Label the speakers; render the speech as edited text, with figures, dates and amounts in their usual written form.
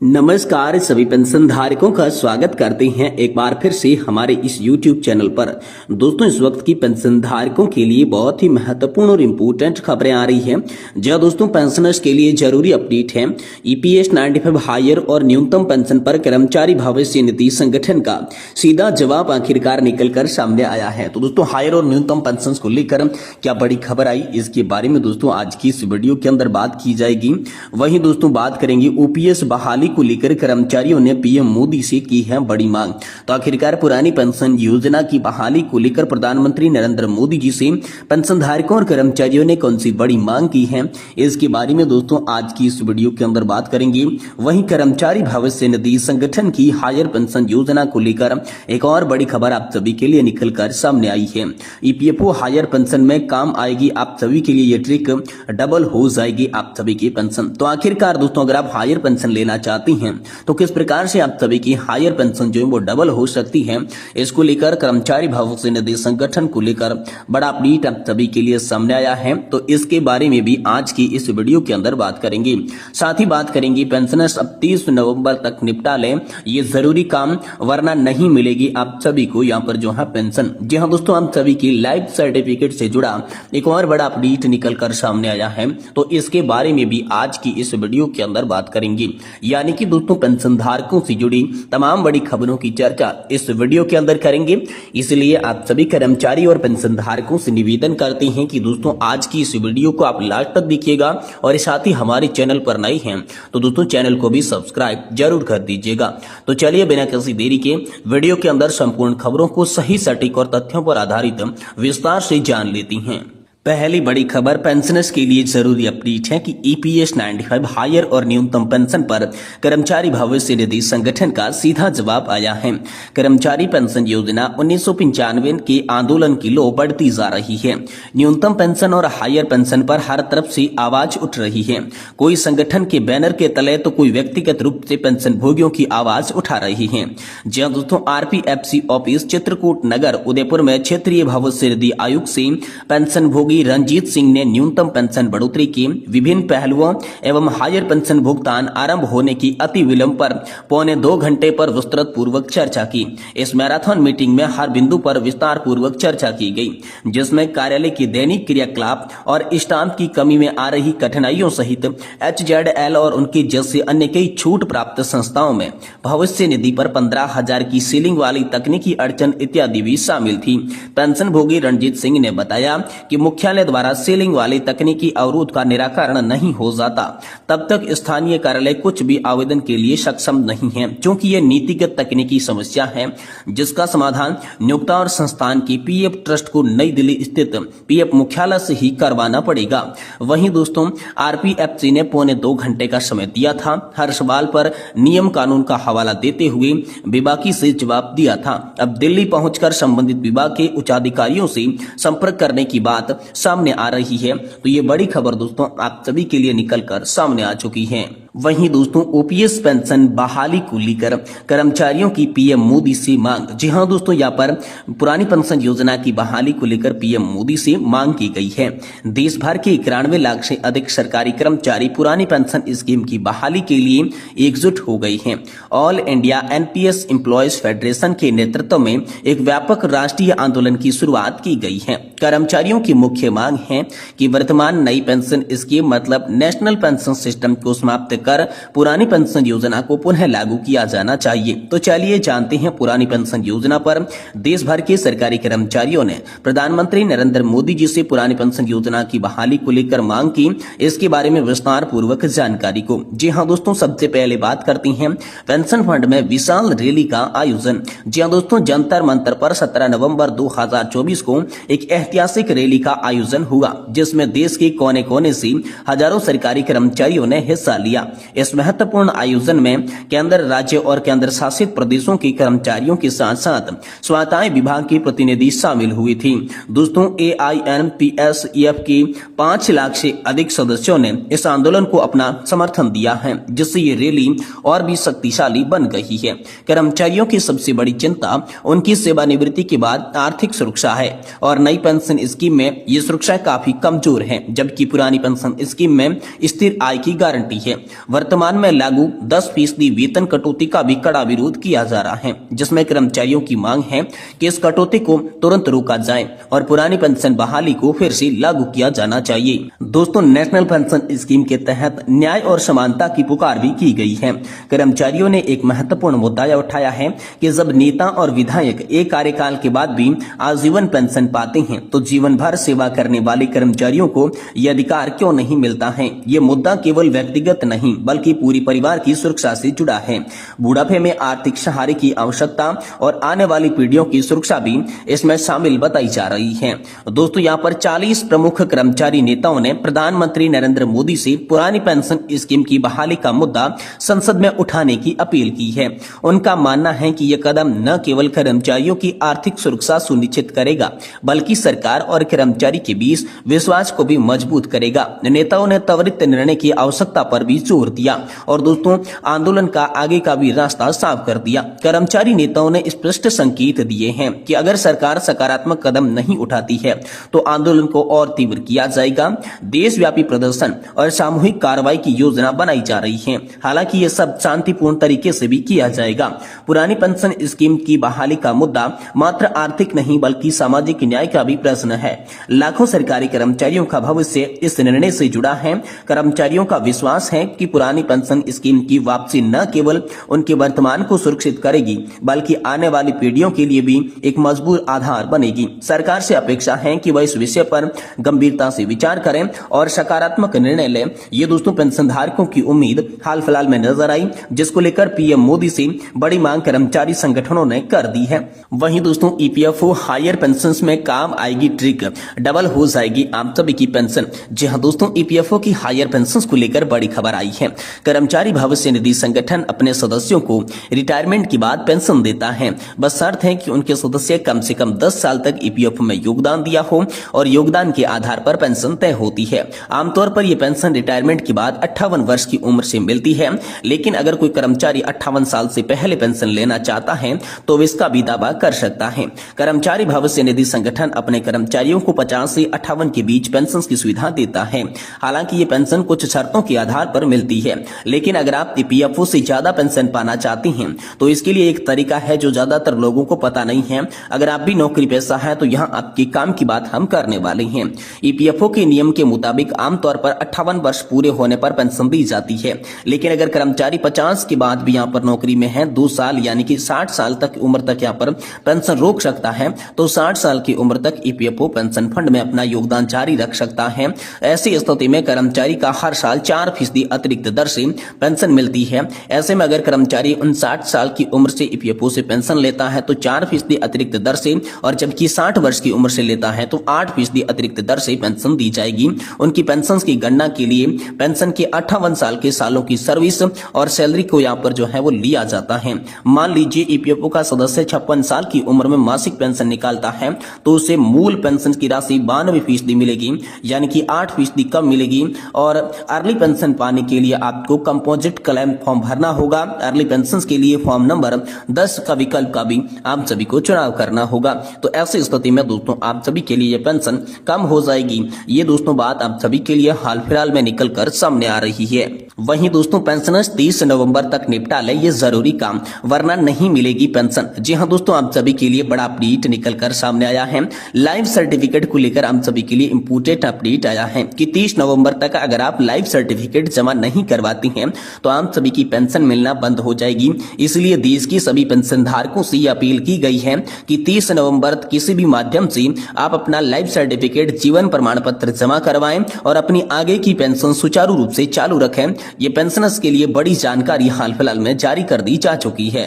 Speaker 1: नमस्कार सभी पेंशन धारकों का स्वागत करते हैं एक बार फिर से हमारे इस YouTube चैनल पर। दोस्तों इस वक्त की पेंशन धारकों के लिए बहुत ही महत्वपूर्ण और इम्पोर्टेंट खबरें आ रही हैं। जहां दोस्तों पेंशनर्स के लिए जरूरी अपडेट है। EPS 95 हायर और न्यूनतम पेंशन पर कर्मचारी भविष्य निधि संगठन का सीधा जवाब आखिरकार निकलकर सामने आया है। तो दोस्तों हायर और न्यूनतम पेंशन को लेकर क्या बड़ी खबर आई, इसके बारे में दोस्तों आज की इस वीडियो के अंदर बात की जाएगी। वहीं दोस्तों बात करेंगे OPS बहाली को लेकर कर्मचारियों ने PM मोदी से की है बड़ी मांग। तो आखिरकार पुरानी पेंशन योजना की बहाली को लेकर प्रधानमंत्री नरेंद्र मोदी जी से पेंशन धारकों और कर्मचारियों ने कौन सी बड़ी मांग की है, इसके बारे में दोस्तों आज की इस वीडियो के अंदर बात करेंगे। वहीं कर्मचारी भविष्य निधि संगठन की हायर पेंशन योजना को लेकर एक और बड़ी खबर आप सभी के लिए निकलकर सामने आई है। EPFO हायर पेंशन में काम आएगी आप सभी के लिए, ये ट्रिक डबल हो जाएगी आप सभी की पेंशन। तो आखिरकार दोस्तों अगर आप हायर पेंशन लेना चाहती हैं तो किस प्रकार से आप सभी की हायर पेंशन जो है वो डबल हो सकती है, इसको लेकर कर्मचारी भविष्य निधि संगठन को लेकर बड़ा अपडेट आप सभी के लिए सामने आया है। तो इसके बारे में भी आज की इस वीडियो के अंदर बात करेंगे। साथ ही बात करेंगे पेंशनर्स अब 30 नवंबर तक निपटा लें ये जरूरी काम, वरना नहीं मिलेगी आप सभी को यहाँ पर जो है पेंशन। जी हाँ दोस्तों आप सभी की लाइफ सर्टिफिकेट से जुड़ा एक और बड़ा अपडेट निकलकर सामने आया है। तो इसके बारे में भी आज की इस वीडियो के अंदर बात करेंगे। यानी कि दोस्तों पेंशन धारकों से जुड़ी तमाम बड़ी खबरों की चर्चा इस वीडियो के अंदर करेंगे। इसलिए आप सभी कर्मचारी और पेंशन धारकों से निवेदन करते हैं कि दोस्तों आज की इस वीडियो को आप लास्ट तक देखिएगा और साथ ही हमारे चैनल पर नए हैं तो दोस्तों चैनल को भी सब्सक्राइब जरूर कर दीजिएगा। तो चलिए बिना किसी देरी के वीडियो के अंदर संपूर्ण खबरों को सही सटीक और तथ्यों पर आधारित विस्तार से जान लेती हैं। पहली बड़ी खबर पेंशनर्स के लिए जरूरी अपडेट है कि EPS 95 हायर और न्यूनतम पेंशन पर कर्मचारी भविष्य निधि संगठन का सीधा जवाब आया है। कर्मचारी पेंशन योजना 1995 के आंदोलन की लो बढ़ती जा रही है। न्यूनतम पेंशन और हायर पेंशन पर हर तरफ से आवाज उठ रही है। कोई संगठन के बैनर के तले तो कोई व्यक्तिगत रूप से पेंशन भोगियों की आवाज उठा रही है। जहां दोस्तों RPFC ऑफिस चित्रकूट नगर उदयपुर में क्षेत्रीय भविष्य निधि आयुक्त से पेंशन भोगी रंजीत सिंह ने न्यूनतम पेंशन बढ़ोतरी के विभिन्न पहलुओं एवं हायर पेंशन भुगतान आरंभ होने की अति विलंब पर पौने 2 घंटे पर विस्तृत पूर्वक चर्चा की। इस मैराथन मीटिंग में हर बिंदु पर विस्तार पूर्वक चर्चा की गई, जिसमें कार्यालय की दैनिक क्रियाकलाप और स्टाम्प की कमी में आ रही कठिनाइयों सहित HZL और उनके जैसे अन्य कई छूट प्राप्त संस्थाओं में भविष्य निधि पर 15,000 की सीलिंग वाली तकनीकी अड़चन इत्यादि भी शामिल थी। पेंशन भोगी रणजीत सिंह ने बताया कि मुख्यालय द्वारा सीलिंग वाली तकनीकी अवरोध का निराकरण नहीं हो जाता तब तक स्थानीय कार्यालय कुछ भी आवेदन के लिए सक्षम नहीं है, क्योंकि यह नीतिगत तकनीकी समस्या है जिसका समाधान नियोक्ता और संस्थान की PF ट्रस्ट को नई दिल्ली स्थित PF मुख्यालय से ही करवाना पड़ेगा। वहीं दोस्तों RPFC ने पौने 2 घंटे का समय दिया था। हर सवाल पर नियम कानून का हवाला देते हुए विभागी से जवाब दिया था। अब दिल्ली पहुंचकर संबंधित विभाग के उच्चाधिकारियों से संपर्क करने की बात सामने आ रही है। तो ये बड़ी खबर दोस्तों आप सभी के लिए निकलकर सामने आ चुकी है। वहीं दोस्तों OPS पेंशन बहाली को लेकर कर्मचारियों की PM मोदी से मांग। जी हां दोस्तों यहाँ पर पुरानी पेंशन योजना की बहाली को लेकर PM मोदी से मांग की गई है। देश भर के 91 लाख से अधिक सरकारी कर्मचारी पुरानी पेंशन स्कीम की बहाली के लिए एकजुट हो गई हैं। All India NPS employees federation के नेतृत्व में एक व्यापक राष्ट्रीय आंदोलन की शुरुआत की गई है। कर्मचारियों की मुख्य मांग है कि वर्तमान नई पेंशन स्कीम मतलब नेशनल पेंशन सिस्टम को समाप्त कर पुरानी पेंशन योजना को पुनः लागू किया जाना चाहिए। तो चलिए जानते हैं पुरानी पेंशन योजना पर देश भर के सरकारी कर्मचारियों ने प्रधानमंत्री नरेंद्र मोदी जी से पुरानी पेंशन योजना की बहाली को लेकर मांग की, इसके बारे में विस्तार पूर्वक जानकारी को। जी हाँ दोस्तों सबसे पहले बात करते हैं पेंशन फंड में विशाल रैली का आयोजन। जी हाँ दोस्तों जंतर मंतर पर 17 नवंबर 2024 को एक ऐतिहासिक रैली का आयोजन हुआ, जिसमें देश के कोने कोने से हजारों सरकारी कर्मचारियों ने हिस्सा लिया। इस महत्वपूर्ण आयोजन में केंद्र, राज्य और केंद्र शासित प्रदेशों के कर्मचारियों के साथ साथ स्वास्थ्य विभाग के प्रतिनिधि शामिल हुए थे। दोस्तों AINPSEF के 5 लाख से अधिक सदस्यों ने इस आंदोलन को अपना समर्थन दिया है, जिससे ये रैली और भी शक्तिशाली बन गई है। कर्मचारियों की सबसे बड़ी चिंता उनकी सेवानिवृत्ति के बाद आर्थिक सुरक्षा है और नई पेंशन स्कीम में ये सुरक्षा काफी कमजोर है, जबकि पुरानी पेंशन स्कीम में स्थिर आय की गारंटी है। वर्तमान में लागू 10% वेतन कटौती का भी कड़ा विरोध किया जा रहा है, जिसमें कर्मचारियों की मांग है कि इस कटौती को तुरंत रोका जाए और पुरानी पेंशन बहाली को फिर से लागू किया जाना चाहिए। दोस्तों, नेशनल पेंशन स्कीम के तहत न्याय और समानता की पुकार भी की गई है। कर्मचारियों ने एक महत्वपूर्ण मुद्दा उठाया है कि जब नेता और विधायक एक कार्यकाल के बाद भी आजीवन पेंशन पाते हैं तो जीवन भर सेवा करने वाले कर्मचारियों को यह अधिकार क्यों नहीं मिलता है। ये मुद्दा केवल व्यक्तिगत नहीं बल्कि पूरी परिवार की सुरक्षा से जुड़ा है। बुढ़ापे में आर्थिक सहारे की आवश्यकता और आने वाली पीढ़ियों की सुरक्षा भी इसमें शामिल बताई जा रही है। दोस्तों, यहाँ पर 40 प्रमुख कर्मचारी नेताओं ने प्रधानमंत्री नरेंद्र मोदी से पुरानी पेंशन स्कीम की बहाली का मुद्दा संसद में उठाने की अपील की है। उनका मानना है कि यह कदम न केवल कर्मचारियों की आर्थिक सुरक्षा सुनिश्चित करेगा बल्कि सरकार और कर्मचारी के बीच विश्वास को भी मजबूत करेगा। नेताओं ने त्वरित निर्णय की आवश्यकता पर भी जोर दिया और दोस्तों, आंदोलन का आगे का भी रास्ता साफ कर दिया। कर्मचारी नेताओं ने स्पष्ट संकेत दिए हैं कि अगर सरकार सकारात्मक कदम नहीं उठाती है तो आंदोलन को और तीव्र किया जाएगा। देशव्यापी प्रदर्शन और सामूहिक कार्रवाई की योजना बनाई जा रही है। हालांकि ये सब शांतिपूर्ण तरीके से भी किया जाएगा। पुरानी पेंशन स्कीम की बहाली का मुद्दा मात्र आर्थिक नहीं बल्कि सामाजिक न्याय का भी प्रश्न है। लाखों सरकारी कर्मचारियों का भविष्य इस निर्णय से जुड़ा है। कर्मचारियों का विश्वास है कि पुरानी पेंशन स्कीम की वापसी न केवल उनके वर्तमान को सुरक्षित करेगी बल्कि आने वाली पीढ़ियों के लिए भी एक मजबूत आधार बनेगी। सरकार से अपेक्षा है कि वह इस विषय पर गंभीरता से विचार करें और सकारात्मक निर्णय लें। ये दोस्तों पेंशनधारकों की उम्मीद हाल फिलहाल में नजर आई, जिसको लेकर पीएम मोदी से बड़ी मांग कर्मचारी संगठनों ने कर दी है। वहीं दोस्तों, ईपीएफओ हायर पेंशन में काम आएगी ट्रिक, डबल हो जाएगी आप सभी की पेंशन। जी हाँ दोस्तों, ईपीएफओ की हायर पेंशन को लेकर बड़ी खबर आई है। कर्मचारी भविष्य निधि संगठन अपने सदस्यों को रिटायरमेंट के बाद पेंशन देता है। बस शर्त है कि उनके सदस्य कम से कम 10 साल तक ईपीएफओ में योगदान दिया हो और योगदान के आधार पर पेंशन तय होती है। आमतौर पर यह पेंशन रिटायरमेंट के बाद 58 वर्ष की उम्र से मिलती है, लेकिन अगर कोई कर्मचारी 58 साल से पहले पेंशन लेना चाहता है तो इसका भी दावा कर सकता है। कर्मचारी भविष्य निधि संगठन अपने कर्मचारियों को 50 से 58 के बीच पेंशन की सुविधा देता है। हालांकि ये पेंशन कुछ शर्तों के आधार पर मिलती है, लेकिन अगर आप ईपीएफओ से ज्यादा पेंशन पाना चाहती हैं तो इसके लिए एक तरीका है जो ज्यादातर लोगों को पता नहीं है। अगर आप भी नौकरी पेशा है तो यहाँ आपके काम की बात हम करने वाले हैं। ईपीएफओ के नियम के मुताबिक आमतौर पर 58 वर्ष पूरे होने पर पेंशन दी जाती है, लेकिन अगर कर्मचारी 50 के बाद भी यहाँ पर नौकरी में है 2 साल यानी कि 60 साल तक उम्र तक यहाँ पर पेंशन रोक सकता है तो 60 साल की उम्र तक ईपीएफओ पेंशन फंड में अपना योगदान जारी रख सकता है। ऐसी स्थिति में कर्मचारी का हर साल 4% अतिरिक्त दर से पेंशन मिलती है। ऐसे में अगर कर्मचारी 59 साल की उम्र से ईपीएफओ से पेंशन लेता है तो 4% अतिरिक्त दर से, और जबकि 60 वर्ष की उम्र से लेता है तो 8% अतिरिक्त दर से पेंशन दी जाएगी। उनकी पेंशन की गणना के लिए पेंशन के 58 साल के सालों की सर्विस और सैलरी को यहाँ पर जो है वो लिया जाता है। मान लीजिए ईपीएफओ का सदस्य 56 साल की उम्र में मासिक पेंशन निकालता है तो उसे मूल पेंशन की राशि 92% मिलेगी, यानी कि 8% कम मिलेगी। और अर्ली पेंशन पाने के लिए आपको कंपोजिट क्लेम फॉर्म भरना होगा। अर्ली पेंशन के लिए फॉर्म नंबर 10 का विकल्प का भी आप सभी को चुनाव करना होगा। तो ऐसी स्थिति में दोस्तों आप सभी के लिए पेंशन कम हो जाएगी। ये दोस्तों बात आप सभी के लिए हाल फिलहाल में निकल कर सामने आ रही है। वहीं दोस्तों पेंशनर्स 30 नवंबर तक निपटा ले ये जरूरी काम, वरना नहीं मिलेगी पेंशन। जी हाँ दोस्तों, आप सभी के लिए बड़ा अपडेट निकल कर सामने आया है। लाइफ सर्टिफिकेट को लेकर आप सभी के लिए इंपोर्टेंट अपडेट आया है कि 30 नवंबर तक अगर आप लाइफ सर्टिफिकेट जमा नहीं करवाती हैं तो आप सभी की पेंशन मिलना बंद हो जाएगी। इसलिए देश की सभी पेंशन धारकों से यह अपील की गई है कि 30 नवंबर किसी भी माध्यम से आप अपना लाइफ सर्टिफिकेट, जीवन प्रमाण पत्र जमा करवाएं और अपनी आगे की पेंशन सुचारू रूप से चालू रखें। ये पेंशनर्स के लिए बड़ी जानकारी हाल फिलहाल में जारी कर दी जा चुकी है।